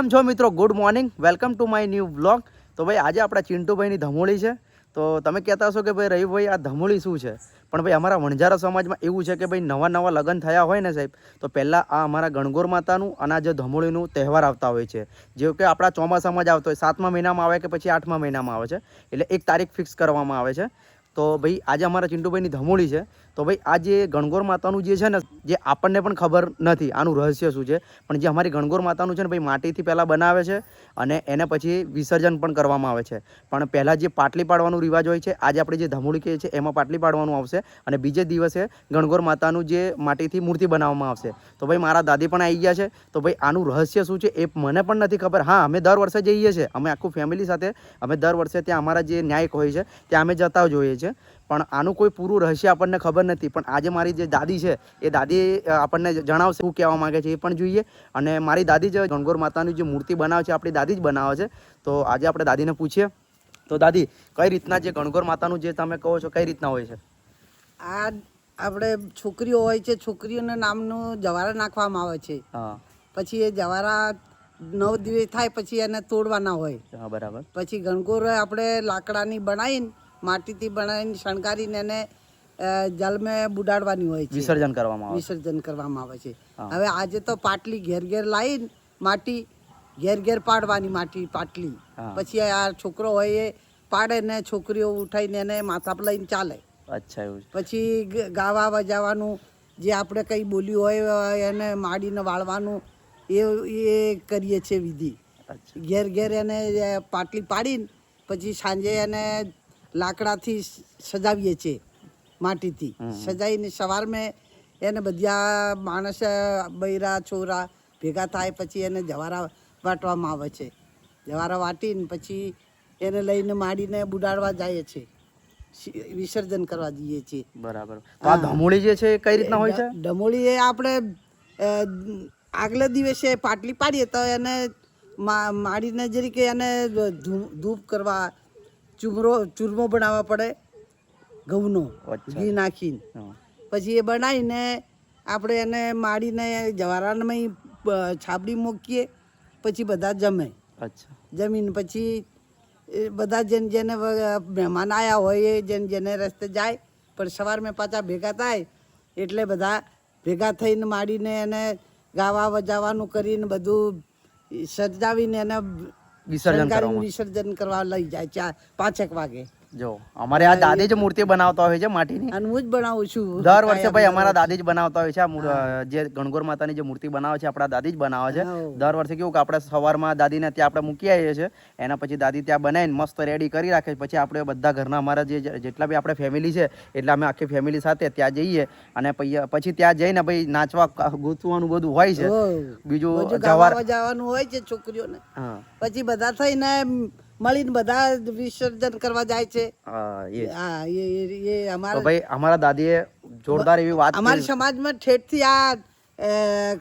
કેમ છો મિત્રો? Good morning, welcome to my new blog. તો ભાઈ આજે આપણા ચિંટુભાઈની ધમોળી છે. તો તમે કહેતા હશો કે ભાઈ રવિભાઈ આ ધમોળી શું છે? પણ ભાઈ અમારા વણઝારા સમાજમાં એવું છે કે ભાઈ નવા લગ્ન થયા હોય ને સાહેબ, તો પહેલાં આ અમારા ગણગોર માતાનું અને આ જે ધમોળીનું તહેવાર આવતા હોય છે. જે કે આપણા ચોમાસામાં જ આવતો હોય, 7મા મહિનામાં આવે કે પછી 8મા મહિનામાં આવે છે. એટલે એક તારીખ ફિક્સ કરવામાં આવે છે. તો ભાઈ આજે અમારા ચિંટુભાઈની ધમોળી છે. તો ભાઈ આ જે ગણગોર માતાનું જે છે ને, જે આપણને પણ ખબર નથી આનું રહસ્ય શું છે, પણ જે અમારી ગણગોર માતાનું છે ને ભાઈ માટીથી પહેલાં બનાવે છે અને એને પછી વિસર્જન પણ કરવામાં આવે છે. પણ પહેલાં જે પાટલી પાડવાનું રિવાજ હોય છે, આજે આપણે જે ધમોળી કહીએ છીએ એમાં પાટલી પાડવાનું આવશે અને બીજે દિવસે ગણગોર માતાનું જે માટીથી મૂર્તિ બનાવવામાં આવશે. તો ભાઈ મારા દાદી પણ આવી ગયા છે. તો ભાઈ આનું રહસ્ય શું છે એ મને પણ નથી ખબર. હા, અમે દર વર્ષે જઈએ છીએ, અમે આખું ફેમિલી સાથે અમે દર વર્ષે ત્યાં અમારા જે ન્યાયિક હોય છે ત્યાં અમે જતા જ હોઈએ છીએ. પણ આનું કોઈ પૂરું રહસ્ય આપણને ખબર નથી. પણ આજે મારી જે દાદી છે એ દાદી આપણને જણાવશે શું કહેવા માંગે છે એ પણ જોઈએ. અને મારી દાદી જે ગણગોર માતાની જે મૂર્તિ બનાવે છે આપણી દાદી જ બનાવે છે. તો આજે આપણે દાદીને પૂછીએ. તો દાદી, કઈ રીતના જે ગણગોર માતાનું જે તમે કહો છો કઈ રીતના હોય છે? આ આપણે છોકરીઓ હોય છે, છોકરીઓના નામનું જવારા નાખવામાં આવે છે. પછી એ જવારા 9 દિવસ થાય પછી એને તોડવાના હોય. બરાબર. પછી ગણગોર આપણે લાકડાની બનાવીને માટીથી બનાવીને શણગારીને એને જલમાં બુડાડવાની હોય છે, વિસર્જન કરવામાં આવે છે. હવે આજે તો પાટલી ઘેર લાવીને માટી ઘેર પાડવાની પાટલી. પછી આ છોકરો હોય એ પાડે ને છોકરીઓ ઉઠાઈને એને માથા પર લઈને ચાલે. અચ્છા, એવું. પછી ગાવા વજાવાનું, જે આપણે કઈ બોલ્યું હોય એને માડીને વાળવાનું એ કરીએ છીએ વિધિ. ઘેર એને પાટલી પાડીને પછી સાંજે એને લાકડાથી સજાવીએ છીએ, માટીથી સજાવીને સવારમાં એને બધા માણસ બૈરા છોરા ભેગા થાય પછી એને જવારા વાટવામાં આવે છે. જવારા વાટીને પછી એને લઈને માડીને બુડાડવા જાય છે, વિસર્જન કરવા જઈએ છીએ. બરાબર. તો આ ધમોળી જે છે એ કઈ રીતના હોય છે? ધમોળી એ આપણે આગલે દિવસે પાટલી પાડીએ તો એને માડીને જરીકે એને ધૂપ કરવા ચૂરમો બનાવવા પડે ઘઉંનો, ઘી નાખીને. પછી એ બનાવીને આપણે એને માડીને જવારામાં છાબડી મૂકીએ. પછી બધા જમે. જમીને પછી બધા જેને મહેમાન આવ્યા હોય એ જેને રસ્તે જાય. પણ સવારમાં પાછા ભેગા થાય એટલે બધા ભેગા થઈને માડીને એને ગાવા વજાવાનું કરીને બધું સજાવીને એને વિસર્જન કરવા લઈ જાય 5-1 વાગે. જો અમારે આ દાદી જ મૂર્તિ બનાવતા હોય છે માટીની, અને હું જ બનાવું છું દર વર્ષે. ભાઈ અમારા દાદી જ બનાવતા હોય છે. જે ગણગોર માતાની જે મૂર્તિ બનાવે છે આપણા દાદી જ બનાવે છે. દર વર્ષે કેવું કે આપણે સવારમાં દાદીને ત્યાં આપણે મૂકી આવીએ છીએ. એના પછી દાદી ત્યાં બનાવીને મસ્ત રેડી કરી રાખે. પછી આપણે બધા ઘરના અમારા જેટલા બી આપણે ફેમિલી છે એટલે અમે આખી ફેમિલી સાથે ત્યાં જઈએ. અને પછી ત્યાં જઈને ભાઈ નાચવા ગૂંથવાનું બધું હોય છે. બીજું જવાનું હોય છે છોકરીઓને. પછી બધા થઈને મળીને બધા વિસર્જન કરવા જાય છે. અમારા દાદીએ જોરદાર એવી વાત અમારી સમાજમાં ઠેઠથી આ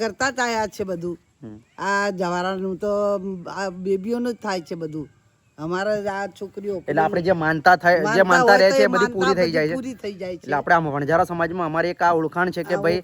કરતા જ આયા છે બધું. આ જવારાનું તો આ બેબીઓનું જ થાય છે બધું. અમારા આ છોકરીઓ એટલે આપણે જે માનતા રહે છે એ બધી પૂરી થઈ જાય છે. એટલે આપણે આમ વણઝારા સમાજમાં અમારી એક આ ઓળખાણ છે કે ભાઈ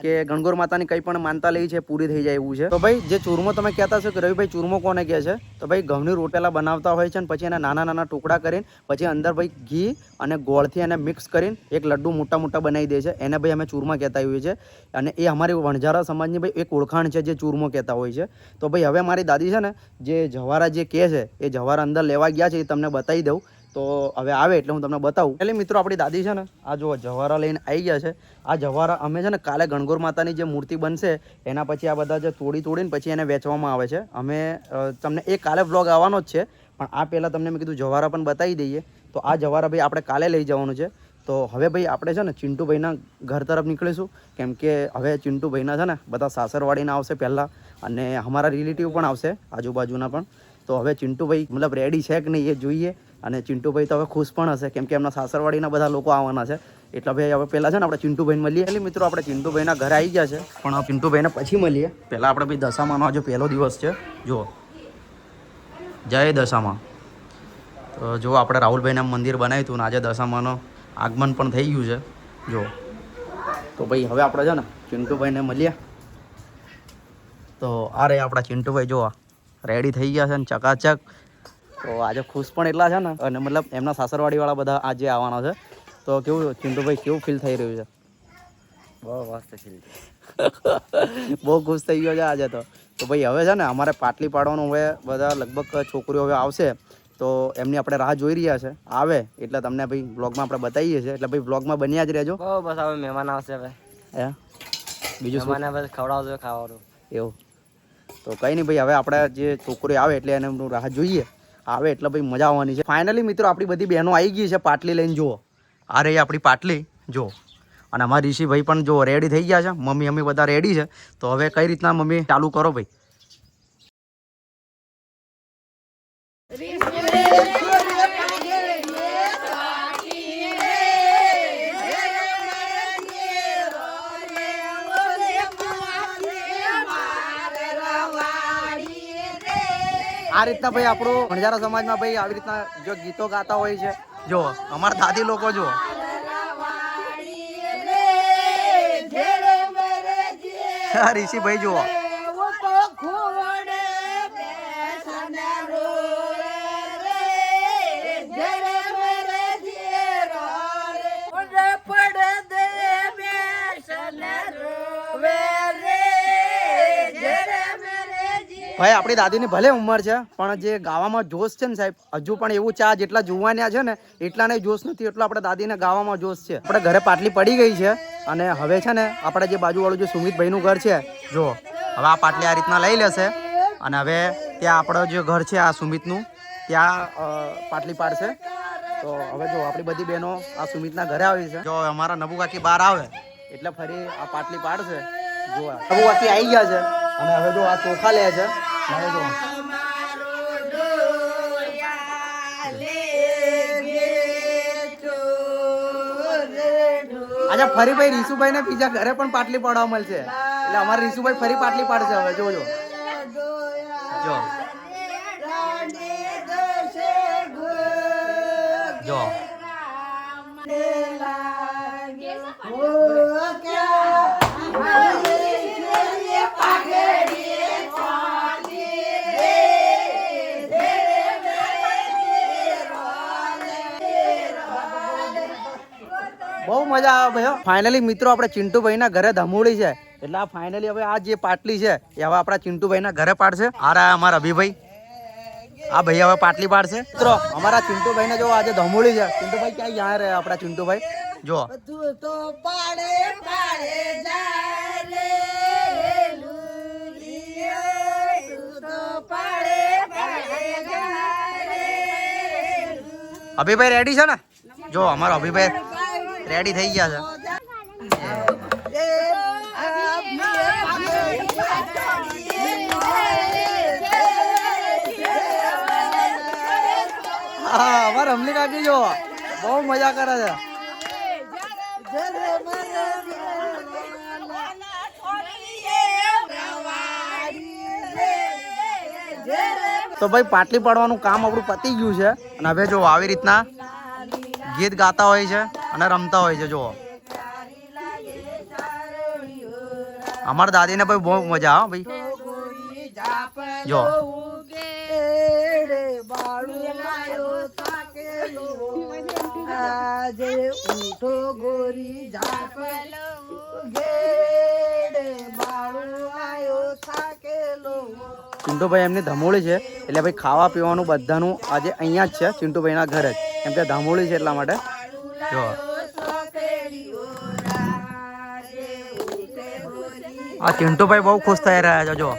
કે ગણગોર માતાની કઈ પણ માનતા લઈ છે પૂરી થઈ જાય એવું છે. તો ભાઈ જે ચૂરમો તમે કહેતા છો કે રવિભાઈ ચૂરમો કોને કહે છે, તો ભાઈ ઘઉંની રોટેલા બનાવતા હોય છે અને પછી એના નાના ટુકડા કરીને પછી અંદર ભાઈ ઘી અને ગોળથી એને મિક્સ કરીને એક લડ્ડુ મોટા બનાવી દે છે. એને ભાઈ અમે ચૂરમા કહેતા હોઈએ છીએ. અને એ અમારી વણઝારા સમાજની ભાઈ એક ઓળખાણ છે જે ચૂરમો કહેતા હોય છે. તો ભાઈ હવે મારી દાદી છે ને જે જવારા જે કહે છે એ જવારા અંદર લેવા ગયા છે એ તમને બતાવી દઉં. તો હવે આવે એટલે હું તમને બતાવું. એટલે મિત્રો આપણી દાદી છે ને આ જો જવારા લઈને આવી ગયા છે. આ જવારા અમે છે ને કાલે ગણગોર માતાની જે મૂર્તિ બનશે એના પછી આ બધા જે તોડીને પછી એને વેચવામાં આવે છે. અમે તમને એ કાલે વ્લોગ આવવાનો જ છે, પણ આ પહેલાં તમને મેં કીધું જવારા પણ બતાવી દઈએ. તો આ જવારા ભાઈ આપણે કાલે લઈ જવાનું છે. તો હવે ભાઈ આપણે છે ને ચિંટુભાઈના ઘર તરફ નીકળીશું, કેમ કે હવે ચિંટુભાઈના છે ને બધા સાસરવાડીના આવશે પહેલાં, અને અમારા રિલેટિવ પણ આવશે આજુબાજુના પણ. તો હવે ચિંટુભાઈ મતલબ રેડી છે કે નહીં એ જોઈએ. અને ચિંટુભાઈ તો હવે ખુશ પણ હશે કેમ કે એમના સાસરવાડીના બધા લોકો આવવાના છે. એટલે ભાઈ હવે પહેલાં છે ને આપણે ચિંટુભાઈને મળીએ. એટલે મિત્રો આપણે ચિંટુભાઈના ઘરે આવી ગયા છે, પણ ચિંટુભાઈને પછી મળીએ. પહેલાં આપણે ભાઈ દશામાનો આજે પહેલો દિવસ છે. જુઓ, જય દશામાં. તો જો આપણે રાહુલભાઈના મંદિર બનાવ્યું હતું ને આજે દશામાનો આગમન પણ થઈ ગયું છે. જો તો ભાઈ હવે આપણે છે ને ચિંટુભાઈને મળીએ. તો આ રે આપણા ચિંટુભાઈ, જોવા રેડી થઈ ગયા છે ને ચકાચક. તો આજે ખુશ પણ એટલા છે ને, અને મતલબ એમના સાસરવાડીવાળા બધા આજે આવવાના છે. તો કેવું ચિંટુભાઈ, કેવું ફીલ થઈ રહ્યું છે? બહુ મસ્ત ફીલ બહુ ખુશ થઈ ગયો છે આજે તો ભાઈ હવે છે ને અમારે પાટલી પાડવાનું હવે બધા લગભગ છોકરીઓ હવે આવશે, તો એમની આપણે રાહ જોઈ રહ્યા છે. આવે એટલે તમને ભાઈ બ્લોગમાં આપણે બતાવીએ છીએ, એટલે ભાઈ બ્લોગમાં બન્યા જ રહેજો. બહુ બસ હવે મહેમાન આવશે હવે. હે બીજું શું મહેમાને બસ ખવડાવજો ખાવાનું એવું? તો કંઈ નહીં ભાઈ, હવે આપણે જે છોકરીઓ આવે એટલે એને રાહ જોઈએ. આવે એટલે ભાઈ મજા આવવાની છે. ફાઇનલી મિત્રો આપણી બધી બહેનો આવી ગઈ છે પાટલી લઈને. જુઓ, આ રહી આપણી પાટલી. જુઓ, અને અમારા ઋષિભાઈ પણ જો રેડી થઈ ગયા છે. મમ્મી અમે બધા રેડી છે. તો હવે કઈ રીતના મમ્મી ચાલુ કરો ભાઈ? આ રીતના ભાઈ આપણું વણઝારા સમાજમાં ભાઈ આવી રીતના જો ગીતો ગાતા હોય છે. જો અમારા દાદી લોકો જો ઋષિભાઈ જુઓ, ભાઈ આપણી દાદીની ભલે ઉંમર છે પણ જે ગાવામાં જોશ છે ને સાહેબ, હજુ પણ એવું ચા જેટલા જોવાન્યા છે ને એટલા નહીં જોશ નથી, એટલો આપણે દાદીને ગાવામાં જોશ છે. આપણે ઘરે પાટલી પડી ગઈ છે અને હવે છે ને આપણે જે બાજુવાળું જે સુમિતભાઈનું ઘર છે, જો હવે આ પાટલી આ રીતના લઈ લેશે અને હવે ત્યાં આપણો જે ઘર છે આ સુમિતનું, ત્યાં પાટલી પાડશે. તો હવે જો આપણી બધી બહેનો આ સુમિતના ઘરે આવી છે. જો અમારા નબુ કાકી બહાર આવે એટલે ફરી આ પાટલી પાડશે. જો નબુ કાકી આવી ગયા છે અને હવે જો આ ચોખા લે છે. હવે જો अच्छा फरी भाई रीसुभाई ने बीजा घरे पण पाटली पाडवा મળશે એટલે અમાર रीसुभाई ફરી પાટલી પાડશે હવે જોજો જો બહુ મજા આવે ભાઈ. ફાઇનલી મિત્રો આપણે ચિંટુભાઈના ઘરે ધમોડી છે એટલે આ ફાઇનલી હવે આ જે પાટલી છે એ હવે આપણા ચિંટુભાઈના ઘરે પાડશે. આ અમારા અભિભાઈ, આ ભાઈ હવે પાટલી પાડશે. મિત્રો અમારા ચિંટુભાઈને જો આજે ધમોડી છે. ચિંટુભાઈ ક્યાં ગયા રહે આપણા ચિંટુભાઈ? જો અભિભાઈ રેડી છે ને? જો અમારો અભિભાઈ રેડી થઈ ગયા છે. હા અમારા અમલી કાકી જો બહુ મજા કરે છે. તો ભાઈ પાટલી પાડવાનું કામ આપણું પતી ગયું છે અને હવે જો આવી રીતના ગીત ગાતા હોય છે અને રમતા હોય છે. જુઓ અમારા દાદીને ભાઈ બહુ મજા આવે ભાઈ. જો ચિંટુભાઈ એમની ધમોળી છે એટલે ભાઈ ખાવા પીવાનું બધાનું આજે અહીંયા જ છે ચિંટુભાઈના ઘરે જ, કેમ કે ધમોળી છે એટલા માટે. જો આ ચિંટુભાઈ બહુ ખુશ થઈ રહ્યા છે. જો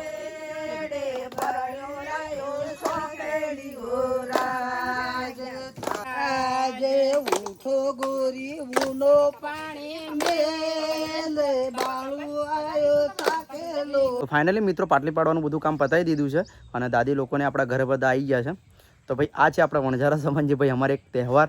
તો ફાઇનલી મિત્રો પાટલી પાડવાનું બધું કામ પતાવી દીધું છે અને દાદી લોકોને આપણા ઘરે બધા આવી ગયા છે. તો ભાઈ આ છે આપણા વણઝારા સમાજ જે ભાઈ અમારે એક તહેવાર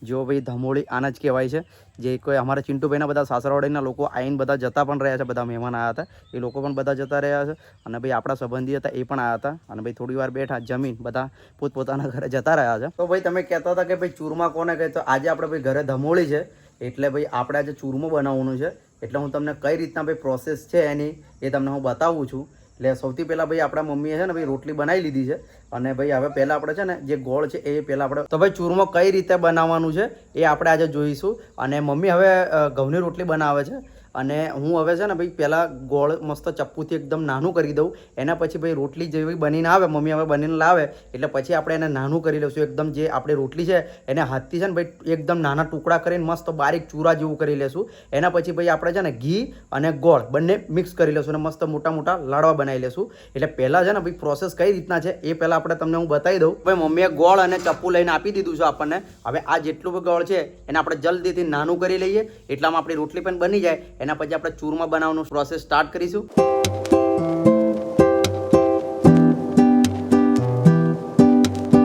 જો ભાઈ ધમોળી આના જ કહેવાય છે. જે કોઈ અમારા ચિંટુભાઈના બધા સાસરાવાડીના લોકો આવીને બધા જતા પણ રહ્યા છે. બધા મહેમાન આવ્યા હતા એ લોકો પણ બધા જતા રહ્યા છે અને ભાઈ આપણા સંબંધી હતા એ પણ આવ્યા હતા અને ભાઈ થોડી વાર બેઠા જમીન બધા પોતપોતાના ઘરે જતા રહ્યા છે. તો ભાઈ તમે કહેતા હતા કે ભાઈ ચૂરમા કોને કહે, તો આજે આપણે ભાઈ ઘરે ધમોળી છે એટલે ભાઈ આપણે આજે ચૂરમો બનાવવાનું છે. એટલે હું તમને કઈ રીતના ભાઈ પ્રોસેસ છે એની એ તમને હું બતાવું છું એટલે સૌથી પહેલાં ભાઈ આપણા મમ્મીએ છે ને ભાઈ રોટલી બનાવી લીધી છે અને ભાઈ હવે પહેલાં આપણે છે ને જે ગોળ છે એ પહેલાં આપણે તો ભાઈ ચૂરમો કઈ રીતે બનાવવાનું છે એ આપણે આજે જોઈશું. અને મમ્મી હવે ઘઉંની રોટલી બનાવે છે અને હું હવે છે ને ભાઈ પહેલાં ગોળ મસ્ત ચપ્પુથી એકદમ નાનું કરી દઉં. એના પછી ભાઈ રોટલી જેવી બનીને આવે, મમ્મી હવે બનીને લાવે એટલે પછી આપણે એને નાનું કરી લઈશું. એકદમ જે આપણી રોટલી છે એને હાથથી છે ને ભાઈ એકદમ નાના ટુકડા કરીને મસ્ત બારીક ચૂરા જેવું કરી લેશું. એના પછી ભાઈ આપણે છે ને ઘી અને ગોળ બંને મિક્સ કરી લેશું અને મસ્ત મોટા મોટા લાડવા બનાવી લેશું. એટલે પહેલાં છે ને ભાઈ પ્રોસેસ કઈ રીતના છે એ પહેલાં આપણે તમને હું બતાવી દઉં. ભાઈ મમ્મીએ ગોળ અને ચપ્પુ લઈને આપી દીધું છે આપણને. હવે આ જેટલું બી ગોળ છે એને આપણે જલ્દીથી નાનું કરી લઈએ એટલામાં આપણી રોટલી પણ બની જાય. એના પછી આપણે ચૂરમા બનાવવાનું પ્રોસેસ સ્ટાર્ટ કરીશું.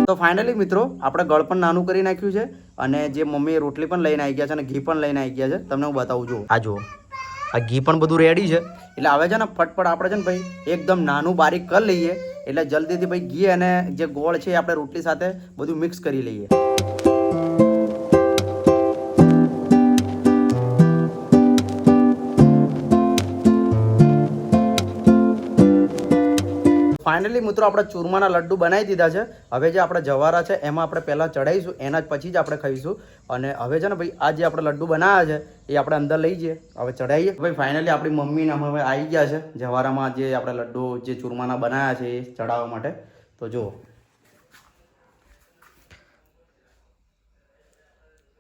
તો ફાઇનલી મિત્રો આપણે ગળ પણ નાનું કરી નાખ્યું છે અને જે મમ્મી રોટલી પણ લઈને આવી ગયા છે અને ઘી પણ લઈને આવી ગયા છે. તમને હું બતાવું છું. આ જુઓ, આ ઘી પણ બધું રેડી છે. એટલે હવે છે ને ફટફટ આપણે છે ને ભાઈ એકદમ નાનું બારીક કરી લઈએ એટલે જલ્દીથી ભાઈ ઘી અને જે ગોળ છે એ આપણે રોટલી સાથે બધું મિક્સ કરી લઈએ. ફાઇનલી મિત્રો આપણે ચૂરમાના લડ્ડુ બનાવી દીધા છે. હવે જે આપણે જવારા છે એમાં આપણે પહેલાં ચડાવીશું, એના જ પછી જ આપણે ખાઈશું. અને હવે છે ને ભાઈ આ જે આપણે લડ્ડુ બનાવ્યા છે એ આપણે અંદર લઈ જઈએ, હવે ચડાવીએ. ભાઈ ફાઇનલી આપણી મમ્મીને હવે આવી ગયા છે જવારામાં જે આપણે લડ્ડુ જે ચૂરમાના બનાવ્યા છે એ ચડાવવા માટે. તો જુઓ